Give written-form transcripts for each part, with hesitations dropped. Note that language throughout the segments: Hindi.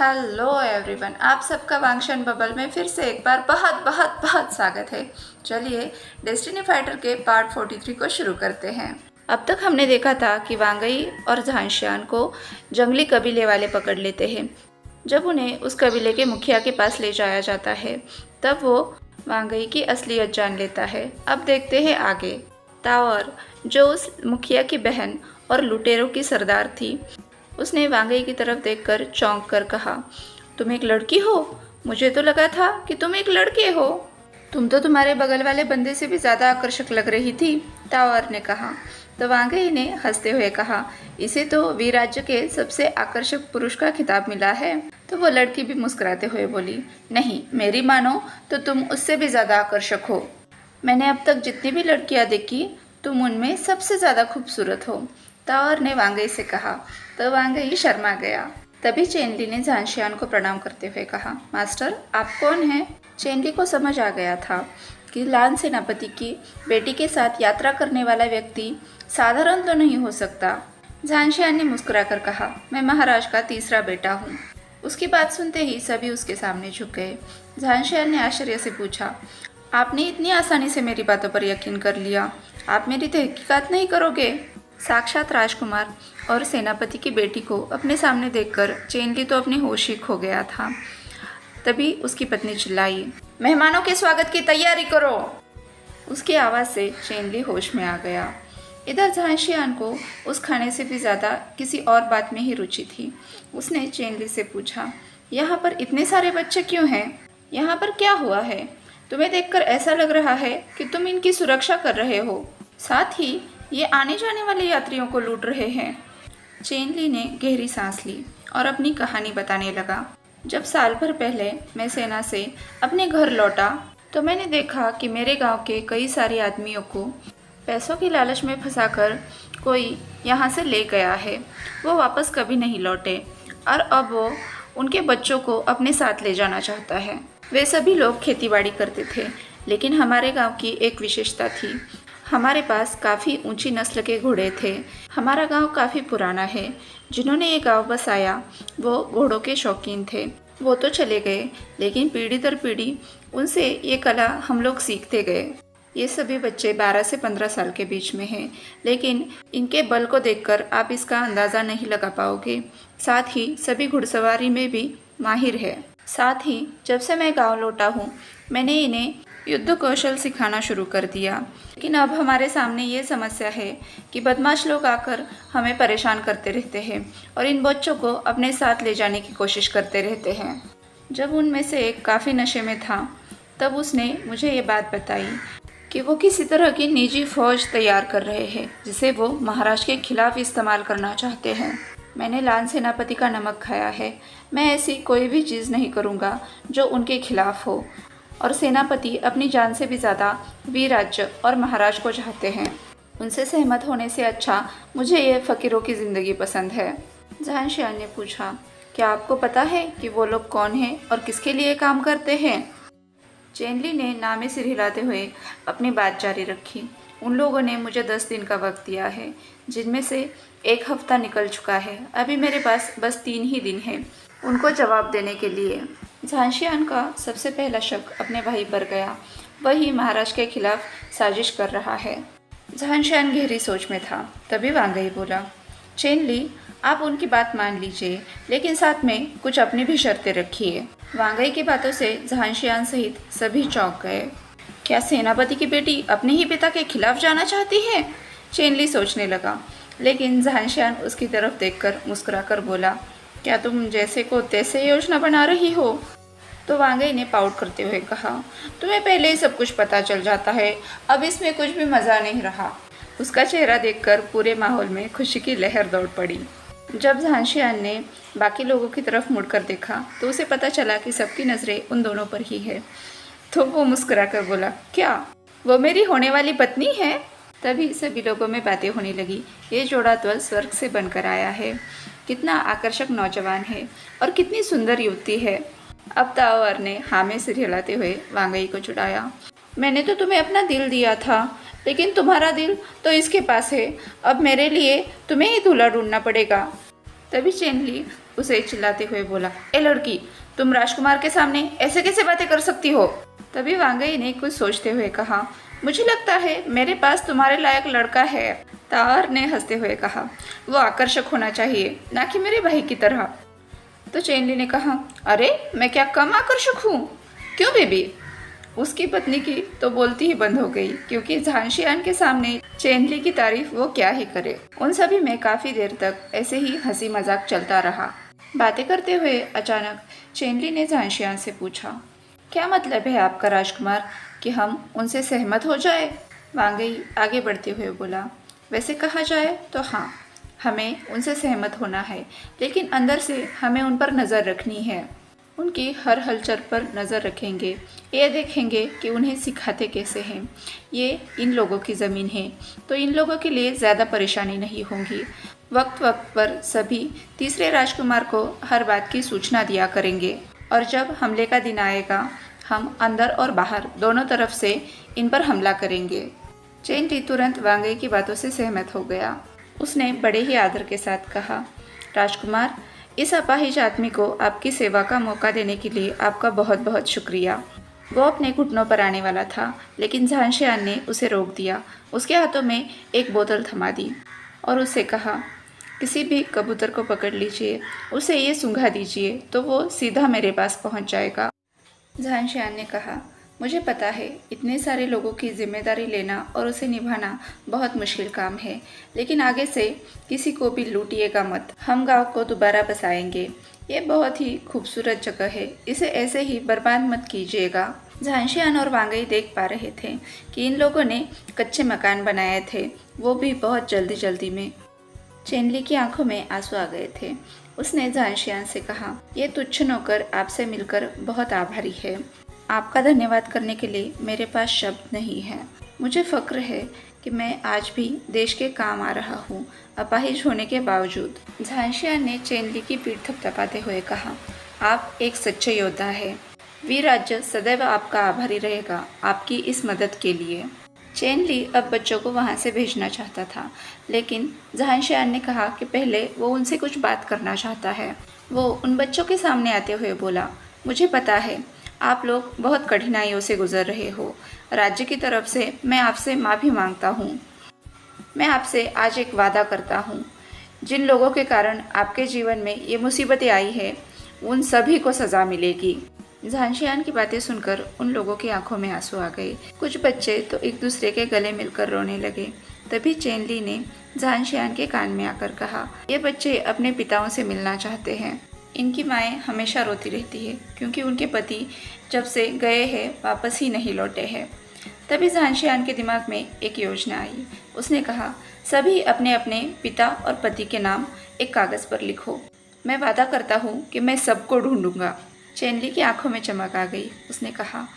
हेलो एवरीवन, आप सबका वांगशन बबल में फिर से एक बार बहुत बहुत बहुत स्वागत है। चलिए डेस्टिनी फाइटर के पार्ट 43 को शुरू करते हैं। अब तक हमने देखा था कि वांगई और झांशियान को जंगली कबीले वाले पकड़ लेते हैं। जब उन्हें उस कबीले के मुखिया के पास ले जाया जाता है तब वो वांगई की असलियत जान लेता है। अब देखते हैं आगे। तावर, जो उस मुखिया की बहन और लुटेरों की सरदार थी, उसने वांगई की तरफ देखकर चौंक कर कहा, तुम एक लड़की हो? मुझे तो लगा था कि तुम एक लड़के हो। तुम तो तुम्हारे बगल वाले बंदे से भी ज़्यादा आकर्षक लग रही थी, तावर ने कहा। तो वांगई ने हंसते हुए कहा, इसे तो वीर राज्य के सबसे आकर्षक पुरुष का खिताब मिला है। तो वो लड़की भी मुस्कुराते हुए बोली, नहीं, मेरी मानो तो तुम उससे भी ज़्यादा आकर्षक हो। मैंने अब तक जितनी भी लड़कियां देखी, तुम उनमें सबसे ज़्यादा खूबसूरत हो, तावर ने वांगई से कहा। तो वांगई शर्मा गया। तभी चेनली ने झांशियान को प्रणाम करते हुए कहा, मास्टर, आप कौन हैं? चेनली को समझ आ गया था कि लान सेनापति की बेटी के साथ यात्रा करने वाला व्यक्ति साधारण तो नहीं हो सकता। झांशियान ने मुस्कुराकर कहा, मैं महाराज का तीसरा बेटा हूँ। उसकी बात सुनते ही सभी उसके सामने झुक गए। झांशियान ने आश्चर्य से पूछा, आपने इतनी आसानी से मेरी बातों पर यकीन कर लिया? आप मेरी तहकीकात नहीं करोगे? साक्षात राजकुमार और सेनापति की बेटी को अपने सामने देखकर चेनली तो अपनी होश ही खो गया था। तभी उसकी पत्नी चिल्लाई, मेहमानों के स्वागत की तैयारी करो। उसकी आवाज़ से चेनली होश में आ गया। इधर झांशियान को उस खाने से भी ज़्यादा किसी और बात में ही रुचि थी। उसने चेनली से पूछा, यहाँ पर इतने सारे बच्चे क्यों हैं? यहाँ पर क्या हुआ है? तुम्हें देखकर ऐसा लग रहा है कि तुम इनकी सुरक्षा कर रहे हो, साथ ही ये आने जाने वाले यात्रियों को लूट रहे हैं। चेनली ने गहरी सांस ली और अपनी कहानी बताने लगा। जब साल भर पहले मैं सेना से अपने घर लौटा तो मैंने देखा कि मेरे गांव के कई सारे आदमियों को पैसों की लालच में फंसाकर कोई यहाँ से ले गया है। वो वापस कभी नहीं लौटे और अब वो उनके बच्चों को अपने साथ ले जाना चाहता है। वे सभी लोग खेतीबाड़ी करते थे, लेकिन हमारे गांव की एक विशेषता थी, हमारे पास काफ़ी ऊंची नस्ल के घोड़े थे। हमारा गांव काफ़ी पुराना है। जिन्होंने ये गांव बसाया वो घोड़ों के शौकीन थे। वो तो चले गए, लेकिन पीढ़ी दर पीढ़ी उनसे ये कला हम लोग सीखते गए। ये सभी बच्चे 12 से 15 साल के बीच में हैं, लेकिन इनके बल को देखकर आप इसका अंदाज़ा नहीं लगा पाओगे। साथ ही सभी घुड़सवारी में भी माहिर है। साथ ही जब से मैं गाँव लौटा हूँ, मैंने इन्हें युद्ध कौशल सिखाना शुरू कर दिया। लेकिन अब हमारे सामने ये समस्या है कि बदमाश लोग आकर हमें परेशान करते रहते हैं और इन बच्चों को अपने साथ ले जाने की कोशिश करते रहते हैं। जब उनमें से एक काफ़ी नशे में था तब उसने मुझे ये बात बताई कि वो किसी तरह की निजी फौज तैयार कर रहे हैं जिसे वो महाराज के खिलाफ इस्तेमाल करना चाहते हैं। मैंने लान सेनापति का नमक खाया है। मैं ऐसी कोई भी चीज़ नहीं करूँगा जो उनके खिलाफ हो। और सेनापति अपनी जान से भी ज़्यादा वीर राज्य और महाराज को चाहते हैं। उनसे सहमत होने से अच्छा मुझे ये फ़कीरों की ज़िंदगी पसंद है। झांशियान ने पूछा, क्या आपको पता है कि वो लोग कौन हैं और किसके लिए काम करते हैं? चेनली ने नामे सिर हिलाते हुए अपनी बात जारी रखी। उन लोगों ने मुझे 10 दिन का वक्त दिया है, जिनमें से 1 हफ्ता निकल चुका है। अभी मेरे पास बस 3 ही दिन हैं उनको जवाब देने के लिए। झांशियान का सबसे पहला शक अपने भाई पर गया। वही महाराज के खिलाफ साजिश कर रहा है। झांशियान गहरी सोच में था। तभी वांगई बोला, चेनली, आप उनकी बात मान लीजिए, लेकिन साथ में कुछ अपनी भी शर्तें रखिए। वांगई की बातों से झांशियान सहित सभी चौंक गए। क्या सेनापति की बेटी अपने ही पिता के खिलाफ जाना चाहती है? चेनली सोचने लगा, लेकिन झांशियान उसकी तरफ देखकर मुस्कुराकर बोला, क्या तुम जैसे को तैसे योजना बना रही हो? तो वांगई ने पाउट करते हुए कहा, तुम्हें पहले ही सब कुछ पता चल जाता है, अब इसमें कुछ भी मज़ा नहीं रहा। उसका चेहरा देखकर पूरे माहौल में खुशी की लहर दौड़ पड़ी। जब झांशियान ने बाकी लोगों की तरफ मुड़कर देखा तो उसे पता चला कि सबकी नज़रें उन दोनों पर ही है। तो वो मुस्कुराकर बोला, क्या वो मेरी होने वाली पत्नी है? तभी सभी लोगों में बातें होने लगी। ये जोड़ा तो स्वर्ग से बनकर आया है। कितना आकर्षक नौजवान है और कितनी सुंदर युवती है। अब तावर ने हाँ में सिर हिलाते हुए वांगई को छुड़ाया। मैंने तो तुम्हें अपना दिल दिया था, लेकिन तुम्हारा दिल तो इसके पास है। अब मेरे लिए तुम्हें ही दूल्हा ढूंढना पड़ेगा। तभी चेनली उसे चिल्लाते हुए बोला, ए लड़की, तुम राजकुमार के सामने ऐसे कैसे बातें कर सकती हो? तभी वांगई ने कुछ सोचते हुए कहा, मुझे लगता है मेरे पास तुम्हारे लायक लड़का है। तार ने हंसते हुए कहा, वो आकर्षक होना चाहिए, ना कि मेरे भाई की तरह। तो चेनली ने कहा, अरे मैं क्या कम आकर्षक हूँ? क्यों बेबी? उसकी पत्नी की तो बोलती ही बंद हो गई, क्योंकि झांशियान के सामने चेनली की तारीफ वो क्या ही करे। उन सभी में काफी देर तक ऐसे ही हंसी मजाक चलता रहा। बातें करते हुए अचानक चेनली ने झांशियान से पूछा, क्या मतलब है आपका राजकुमार कि हम उनसे सहमत हो जाए? वांगई आगे बढ़ते हुए बोला, वैसे कहा जाए तो हाँ, हमें उनसे सहमत होना है, लेकिन अंदर से हमें उन पर नज़र रखनी है। उनकी हर हलचल पर नज़र रखेंगे, ये देखेंगे कि उन्हें सिखाते कैसे हैं। ये इन लोगों की ज़मीन है, तो इन लोगों के लिए ज़्यादा परेशानी नहीं होगी। वक्त वक्त पर सभी तीसरे राजकुमार को हर बात की सूचना दिया करेंगे, और जब हमले का दिन आएगा हम अंदर और बाहर दोनों तरफ से इन पर हमला करेंगे। चेनली तुरंत वांगई की बातों से सहमत हो गया। उसने बड़े ही आदर के साथ कहा, राजकुमार, इस अपाहिज आदमी को आपकी सेवा का मौका देने के लिए आपका बहुत बहुत शुक्रिया। वो अपने घुटनों पर आने वाला था, लेकिन झांशियान ने उसे रोक दिया। उसके हाथों में एक बोतल थमा दी और उससे कहा, किसी भी कबूतर को पकड़ लीजिए, उसे ये सूंघा दीजिए तो वो सीधा मेरे पास पहुंच जाएगा। झांशियान ने कहा, मुझे पता है इतने सारे लोगों की जिम्मेदारी लेना और उसे निभाना बहुत मुश्किल काम है, लेकिन आगे से किसी को भी लूटिएगा मत। हम गांव को दोबारा बसाएंगे। ये बहुत ही खूबसूरत जगह है, इसे ऐसे ही बर्बाद मत कीजिएगा। झांशियान और वांगई देख पा रहे थे कि इन लोगों ने कच्चे मकान बनाए थे, वो भी बहुत जल्दी जल्दी में। चेनली की आंखों में आंसू आ गए थे। उसने झांशियान से कहा, ये तुच्छ नौकर आपसे मिलकर बहुत आभारी है। आपका धन्यवाद करने के लिए मेरे पास शब्द नहीं है। मुझे फ़क्र है कि मैं आज भी देश के काम आ रहा हूँ, अपाहिज होने के बावजूद। झांशियान ने चेनली की पीठ थपथपाते हुए कहा, आप एक सच्चे योद्धा हैं। वीर राज्य सदैव आपका आभारी रहेगा आपकी इस मदद के लिए। चेनली अब बच्चों को वहाँ से भेजना चाहता था, लेकिन झांशियान ने कहा कि पहले वो उनसे कुछ बात करना चाहता है। वो उन बच्चों के सामने आते हुए बोला, मुझे पता है आप लोग बहुत कठिनाइयों से गुजर रहे हो। राज्य की तरफ से मैं आपसे माफ़ी मांगता हूँ। मैं आपसे आज एक वादा करता हूँ, जिन लोगों के कारण आपके जीवन में ये मुसीबतें आई है उन सभी को सज़ा मिलेगी। झांशियान की बातें सुनकर उन लोगों की आंखों में आंसू आ गए। कुछ बच्चे तो एक दूसरे के गले मिलकर रोने लगे। तभी चेनली ने झांशियान के कान में आकर कहा, ये बच्चे अपने पिताओं से मिलना चाहते हैं। इनकी माएँ हमेशा रोती रहती है क्योंकि उनके पति जब से गए हैं वापस ही नहीं लौटे हैं। तभी झांशियान के दिमाग में एक योजना आई। उसने कहा, सभी अपने अपने पिता और पति के नाम एक कागज़ पर लिखो। मैं वादा करता हूँ कि मैं सबको ढूंढूंगा। चेनली की आंखों में चमक आ गई। उसने कहा,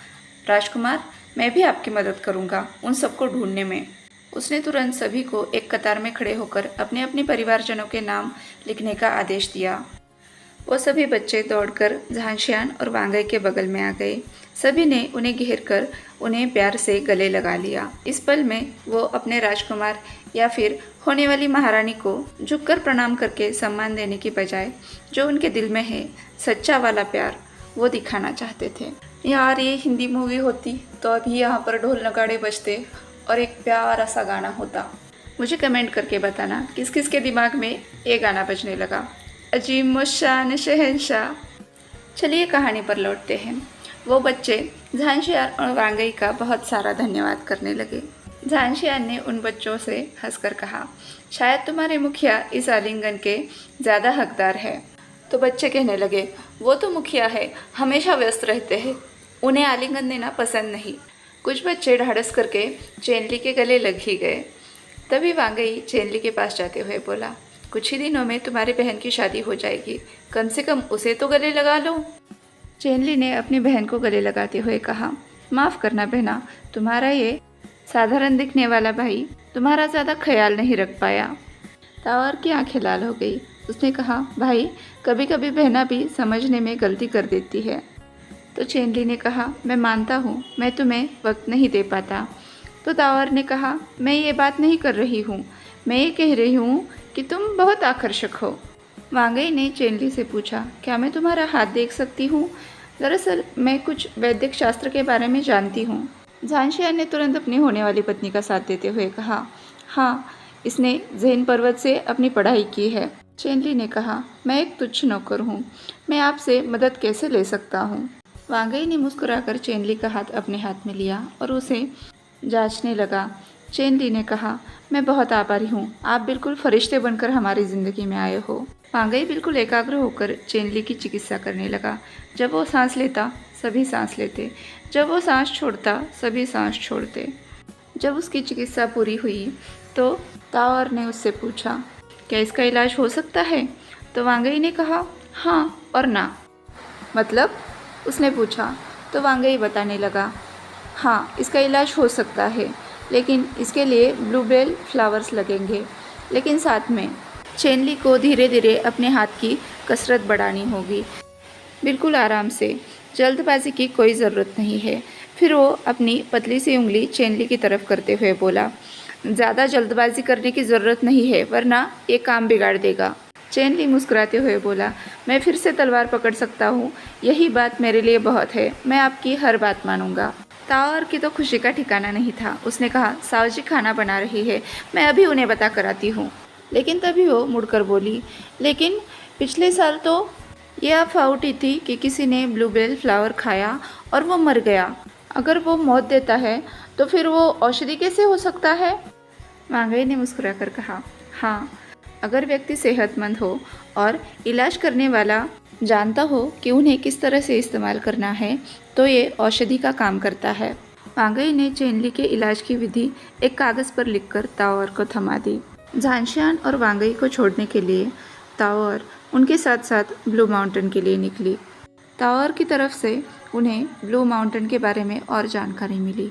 राजकुमार, मैं भी आपकी मदद करूँगा उन सबको ढूंढने में। उसने तुरंत सभी को एक कतार में खड़े होकर अपने अपने परिवारजनों के नाम लिखने का आदेश दिया। वो सभी बच्चे दौड़कर झांशियान और वांगई के बगल में आ गए। सभी ने उन्हें घेर कर उन्हें प्यार से गले लगा लिया। इस पल में वो अपने राजकुमार या फिर होने वाली महारानी को झुककर प्रणाम करके सम्मान देने की बजाय जो उनके दिल में है सच्चा वाला प्यार वो दिखाना चाहते थे। यार, ये हिंदी मूवी होती तो अभी यहाँ पर ढोल नगाड़े बजते और एक प्यारा सा गाना होता। मुझे कमेंट करके बताना किस किस के दिमाग में ये गाना बजने लगा। अजीम शान शहंशाह। चलिए कहानी पर लौटते हैं। वो बच्चे झांशियान और वांगई का बहुत सारा धन्यवाद करने लगे। झांशियान ने उन बच्चों से हंसकर कहा, शायद तुम्हारे मुखिया इस आलिंगन के ज़्यादा हकदार है। तो बच्चे कहने लगे, वो तो मुखिया है, हमेशा व्यस्त रहते हैं, उन्हें आलिंगन देना पसंद नहीं। कुछ बच्चे ढाढ़स करके चेनली के गले लग ही गए। तभी वांगई चेनली के पास जाते हुए बोला, कुछ ही दिनों में तुम्हारी बहन की शादी हो जाएगी, कम से कम उसे तो गले लगा लो। चेनली ने अपनी बहन को गले लगाते हुए कहा, माफ़ करना बहना, तुम्हारा ये साधारण दिखने वाला भाई तुम्हारा ज़्यादा ख्याल नहीं रख पाया। तावर की आंखें लाल हो गई। उसने कहा, भाई, कभी कभी बहना भी समझने में गलती कर देती है। तो चेनली ने कहा, मैं मानता हूँ मैं तुम्हें वक्त नहीं दे पाता। तो तावर ने कहा, मैं ये बात नहीं कर रही हूँ, मैं ये कह रही हूँ कि तुम बहुत आकर्षक हो। वांगई ने चेनली से पूछा, क्या मैं तुम्हारा हाथ देख सकती हूँ? दरअसल मैं कुछ वैदिक शास्त्र के बारे में जानती हूँ। झांशियान ने तुरंत अपनी होने वाली पत्नी का साथ देते हुए कहा, हाँ, इसने जैन पर्वत से अपनी पढ़ाई की है। चेनली ने कहा, मैं एक तुच्छ नौकर हूँ, मैं आपसे मदद कैसे ले सकता हूँ? वांगई ने मुस्कुराकर चेनली का हाथ अपने हाथ में लिया और उसे जांचने लगा। चेनली ने कहा, मैं बहुत आभारी हूँ, आप बिल्कुल फरिश्ते बनकर हमारी ज़िंदगी में आए हो। वांगई बिल्कुल एकाग्र होकर चेनली की चिकित्सा करने लगा। जब वो सांस लेता सभी सांस लेते, जब वो सांस छोड़ता सभी सांस छोड़ते। जब उसकी चिकित्सा पूरी हुई तो ताओर ने उससे पूछा, क्या इसका इलाज हो सकता है? तो वांगई ने कहा, हाँ और ना। मतलब? उसने पूछा। तो वांगई बताने लगा, हाँ, इसका इलाज हो सकता है, लेकिन इसके लिए ब्लूबेल फ्लावर्स लगेंगे। लेकिन साथ में चेनली को धीरे धीरे अपने हाथ की कसरत बढ़ानी होगी, बिल्कुल आराम से, जल्दबाजी की कोई ज़रूरत नहीं है। फिर वो अपनी पतली सी उंगली चेनली की तरफ करते हुए बोला, ज़्यादा जल्दबाजी करने की ज़रूरत नहीं है, वरना ये काम बिगाड़ देगा। चेनली मुस्कुराते हुए बोला, मैं फिर से तलवार पकड़ सकता हूँ, यही बात मेरे लिए बहुत है, मैं आपकी हर बात मानूंगा। ताओर की तो खुशी का ठिकाना नहीं था। उसने कहा, सावजी खाना बना रही है, मैं अभी उन्हें बता कर आती हूँ। लेकिन तभी वो मुड़कर बोली, लेकिन पिछले साल तो ये अफवाह उठी थी कि किसी ने ब्लूबेल फ्लावर खाया और वो मर गया। अगर वो मौत देता है तो फिर वो औषधि कैसे हो सकता है? वांगई ने मुस्कुराकर कहा, हाँ, अगर व्यक्ति सेहतमंद हो और इलाज करने वाला जानता हो कि उन्हें किस तरह से इस्तेमाल करना है, तो ये औषधि का काम करता है। वांगई ने चेनली के इलाज की विधि एक कागज़ पर लिखकर ताओर को थमा दी। झांशियान और वांगई को छोड़ने के लिए ताओर उनके साथ साथ ब्लू माउंटेन के लिए निकली। ताओर की तरफ से उन्हें ब्लू माउंटेन के बारे में और जानकारी मिली।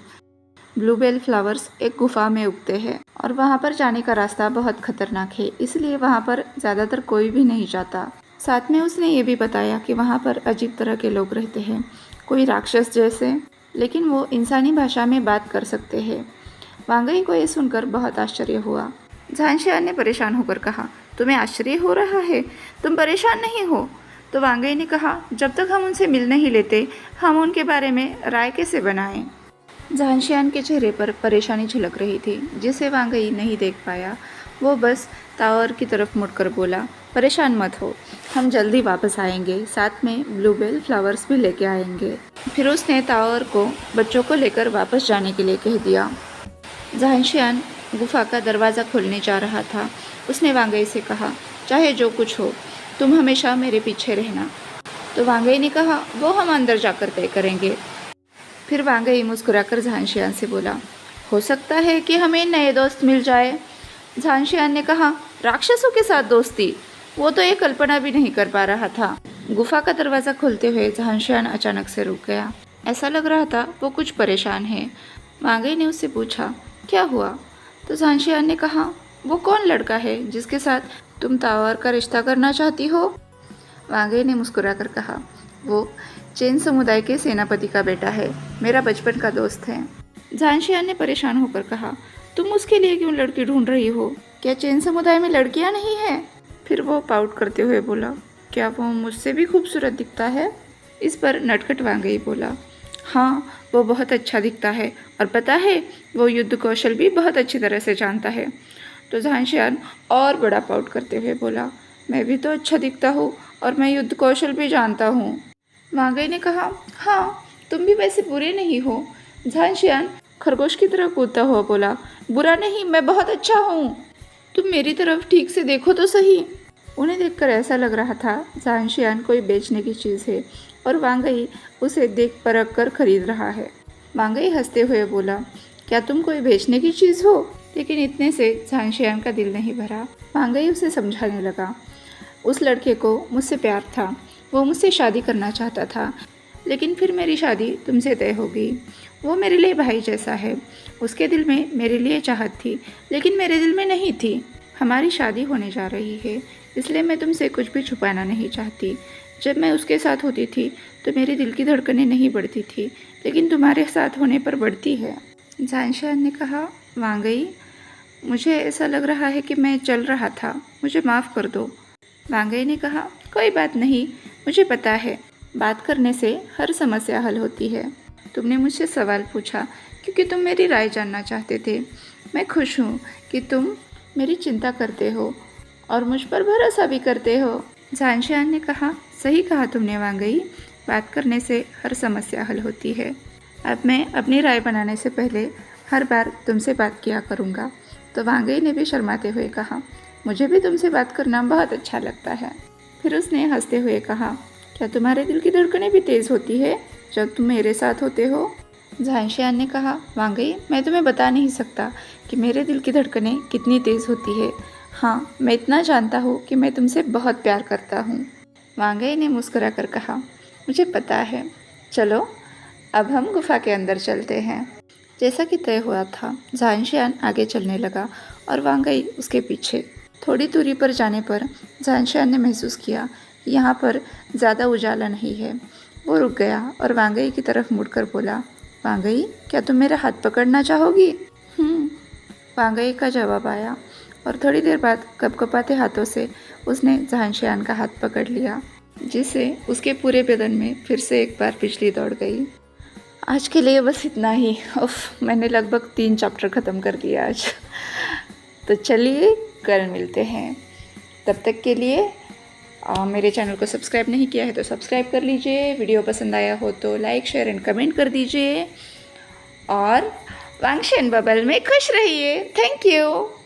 ब्लूबेल फ्लावर्स एक गुफा में उगते हैं और वहाँ पर जाने का रास्ता बहुत खतरनाक है, इसलिए वहाँ पर ज़्यादातर कोई भी नहीं जाता। साथ में उसने ये भी बताया कि वहाँ पर अजीब तरह के लोग रहते हैं, कोई राक्षस जैसे, लेकिन वो इंसानी भाषा में बात कर सकते हैं। वांगई को ये सुनकर बहुत आश्चर्य हुआ। झांशियान ने परेशान होकर कहा, तुम्हें आश्चर्य हो रहा है? तुम परेशान नहीं हो? तो वांगई ने कहा, जब तक हम उनसे मिल नहीं लेते, हम उनके बारे में राय कैसे बनाएं? झांशियान के चेहरे पर परेशानी झलक रही थी, जिसे वांगई नहीं देख पाया। वो बस ताओर की तरफ मुड़कर बोला, परेशान मत हो, हम जल्दी वापस आएंगे, साथ में ब्लूबेल फ्लावर्स भी लेके आएंगे। फिर उसने ताओर को बच्चों को लेकर वापस जाने के लिए कह दिया। झांशियान गुफा का दरवाज़ा खोलने जा रहा था। उसने वांगई से कहा, चाहे जो कुछ हो, तुम हमेशा मेरे पीछे रहना। तो वांगई ने कहा, वो हम अंदर जाकर तय करेंगे। फिर वांगई मुस्कुराकर झांशियान से बोला, हो सकता है कि हमें नए दोस्त मिल जाए। झांशियान ने कहा, राक्षसों के साथ दोस्ती? वो तो ये कल्पना भी नहीं कर पा रहा था। गुफा का दरवाज़ा खोलते हुए झांशियान अचानक से रुक गया। ऐसा लग रहा था वो कुछ परेशान है। वांगई ने उससे पूछा, क्या हुआ? तो झांशियान ने कहा, वो कौन लड़का है जिसके साथ तुम ताओर का रिश्ता करना चाहती हो? वांगई ने मुस्कुराकर कहा, वो चेन समुदाय के सेनापति का बेटा है, मेरा बचपन का दोस्त है। झांशियान ने परेशान होकर कहा, तुम उसके लिए क्यों लड़की ढूंढ रही हो? क्या चेन समुदाय में लड़कियां नहीं हैं? फिर वो पाउट करते हुए बोला, क्या वो मुझसे भी खूबसूरत दिखता है? इस पर नटखट वांगई बोला, हाँ, वो बहुत अच्छा दिखता है, और पता है, वो युद्ध कौशल भी बहुत अच्छी तरह से जानता है। तो झांशियान और बड़ा पाउट करते हुए बोला, मैं भी तो अच्छा दिखता हूँ और मैं युद्ध कौशल भी जानता हूँ। वांगई ने कहा, हाँ, तुम भी वैसे बुरे नहीं हो। झांशियान खरगोश की तरह कूदता हुआ बोला, बुरा नहीं, मैं बहुत अच्छा हूँ, तुम मेरी तरफ ठीक से देखो तो सही। उन्हें देखकर ऐसा लग रहा था झांशियान कोई बेचने की चीज़ है और वांगई उसे देख परख कर खरीद रहा है। वांगई हंसते हुए बोला, क्या तुम कोई बेचने की चीज़ हो? लेकिन इतने से झांशियान का दिल नहीं भरा। वांगई उसे समझाने लगा, उस लड़के को मुझसे प्यार था, वो मुझसे शादी करना चाहता था, लेकिन फिर मेरी शादी तुमसे तय हो गई। वो मेरे लिए भाई जैसा है, उसके दिल में मेरे लिए चाहत थी, लेकिन मेरे दिल में नहीं थी। हमारी शादी होने जा रही है, इसलिए मैं तुमसे कुछ भी छुपाना नहीं चाहती। जब मैं उसके साथ होती थी तो मेरे दिल की धड़कनें नहीं बढ़ती थी, लेकिन तुम्हारे साथ होने पर बढ़ती है। झांशियान ने कहा, वांगई, मुझे ऐसा लग रहा है कि मैं चल रहा था, मुझे माफ़ कर दो। वांगई ने कहा, कोई बात नहीं, मुझे पता है बात करने से हर समस्या हल होती है। तुमने मुझसे सवाल पूछा क्योंकि तुम मेरी राय जानना चाहते थे। मैं खुश हूँ कि तुम मेरी चिंता करते हो और मुझ पर भरोसा भी करते हो। झांशियान ने कहा, सही कहा तुमने वांगई, बात करने से हर समस्या हल होती है। अब मैं अपनी राय बनाने से पहले हर बार तुमसे बात किया करूँगा। तो वांगई ने भी शर्माते हुए कहा, मुझे भी तुमसे बात करना बहुत अच्छा लगता है। फिर उसने हंसते हुए कहा, क्या तुम्हारे दिल की धड़कनें भी तेज़ होती है जब तुम मेरे साथ होते हो? झांशियान ने कहा, वांगई, मैं तुम्हें बता नहीं सकता कि मेरे दिल की धड़कनें कितनी तेज़ होती है। हाँ, मैं इतना जानता हूँ कि मैं तुमसे बहुत प्यार करता हूँ। वांगई ने मुस्कुरा कर कहा, मुझे पता है। चलो अब हम गुफा के अंदर चलते हैं। जैसा कि तय हुआ था, झांशियान आगे चलने लगा और वांगई उसके पीछे। थोड़ी दूरी पर जाने पर झांशियान ने महसूस किया कि यहाँ पर ज़्यादा उजाला नहीं है। वो रुक गया और वांगई की तरफ मुड़कर बोला, वांगई, क्या तुम मेरा हाथ पकड़ना चाहोगी? वांगई का जवाब आया और थोड़ी देर बाद कपकपाते हाथों से उसने झांशियान का हाथ पकड़ लिया, जिससे उसके पूरे बदन में फिर से एक बार बिजली दौड़ गई। आज के लिए बस इतना ही। मैंने लगभग 3 चैप्टर ख़त्म कर दिया आज। तो चलिए कल मिलते हैं। तब तक के लिए मेरे चैनल को सब्सक्राइब नहीं किया है तो सब्सक्राइब कर लीजिए। वीडियो पसंद आया हो तो लाइक, शेयर एंड कमेंट कर दीजिए और वांगशन बबल में खुश रहिए। Thank you.